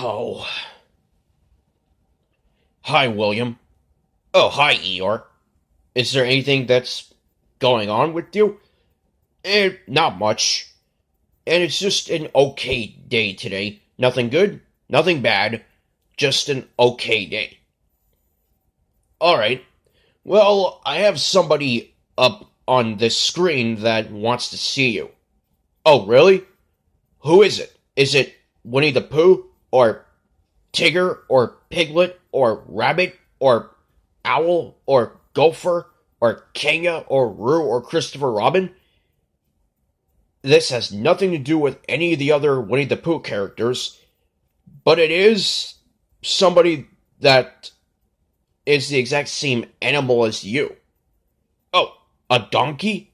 Oh. Hi, William. Oh, hi, Eeyore. Is there anything that's going on with you? Not much. And it's just an okay day today. Nothing good, nothing bad, just an okay day. Alright. Well, I have somebody up on this screen that wants to see you. Oh, really? Who is it? Is it Winnie the Pooh? Or Tigger? Or Piglet? Or Rabbit? Or Owl? Or Gopher? Or Kenya? Or Roo? Or Christopher Robin? This has nothing to do with any of the other Winnie the Pooh characters, but it is somebody that is the exact same animal as you. Oh, a donkey?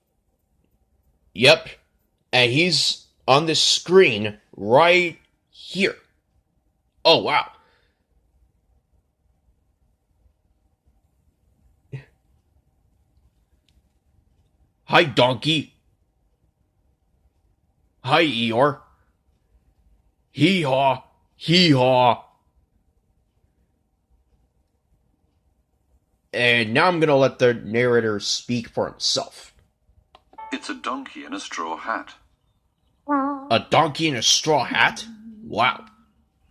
Yep, and he's on the screen right here. Oh, wow. Hi, donkey. Hi, Eeyore. Hee haw, hee haw. And now I'm gonna let the narrator speak for himself. It's a donkey in a straw hat. A donkey in a straw hat? Wow.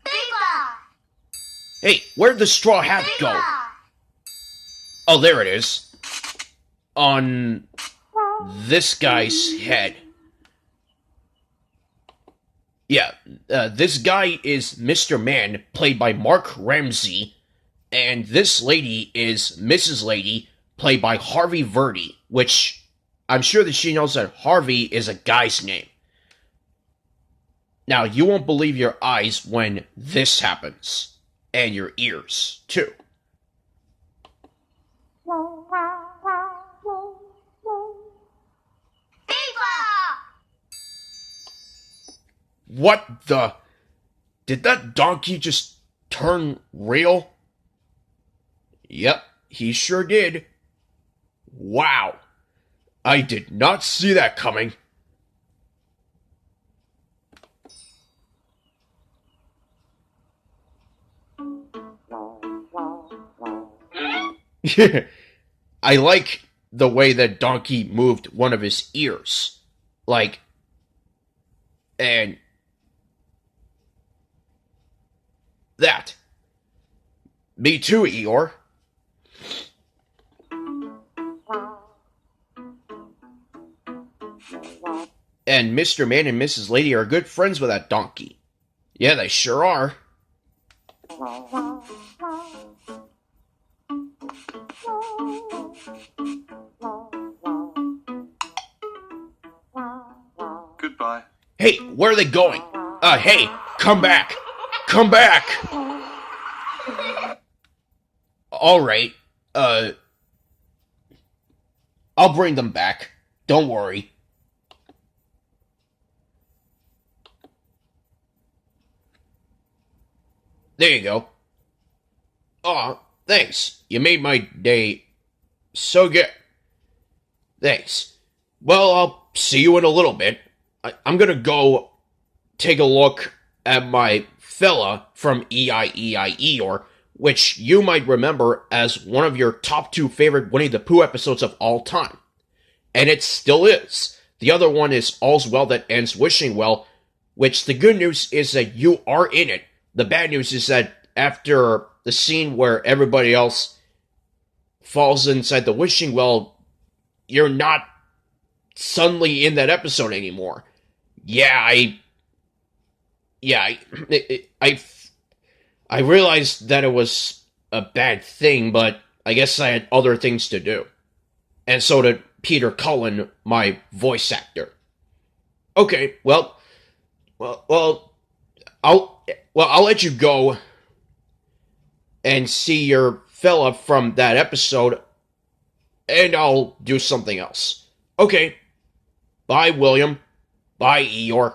Boohbah! Hey, where'd the straw hat go? Boohbah! Oh, there it is. On this guy's head. Yeah, this guy is Mr. Man, played by Mark Ramsey, and this lady is Mrs. Lady, played by Harvey Verdi, which I'm sure that she knows that Harvey is a guy's name. Now, you won't believe your eyes when this happens, and your ears, too. Boohbah! What the? Did that donkey just turn real? Yep, he sure did. Wow. I did not see that coming. I like the way that donkey moved one of his ears. Like, and that. Me too, Eeyore. And Mr. Man and Mrs. Lady are good friends with that donkey. Yeah, they sure are. Goodbye. Hey, where are they going? Hey, come back. Come back. Alright, I'll bring them back. Don't worry. There you go. Aw, thanks. You made my day so good. Thanks. Well, I'll see you in a little bit. I'm gonna go take a look at my fella from EIEI Eeyore, which you might remember as one of your top 2 favorite Winnie the Pooh episodes of all time. And it still is. The other one is All's Well That Ends Wishing Well, which the good news is that you are in it. The bad news is that after the scene where everybody else falls inside the wishing well, you're not suddenly in that episode anymore. I realized that it was a bad thing, but I guess I had other things to do. And so did Peter Cullen, my voice actor. Okay, well, I'll let you go and see your fella from that episode, and I'll do something else. Okay, bye, William. Bye, Eeyore.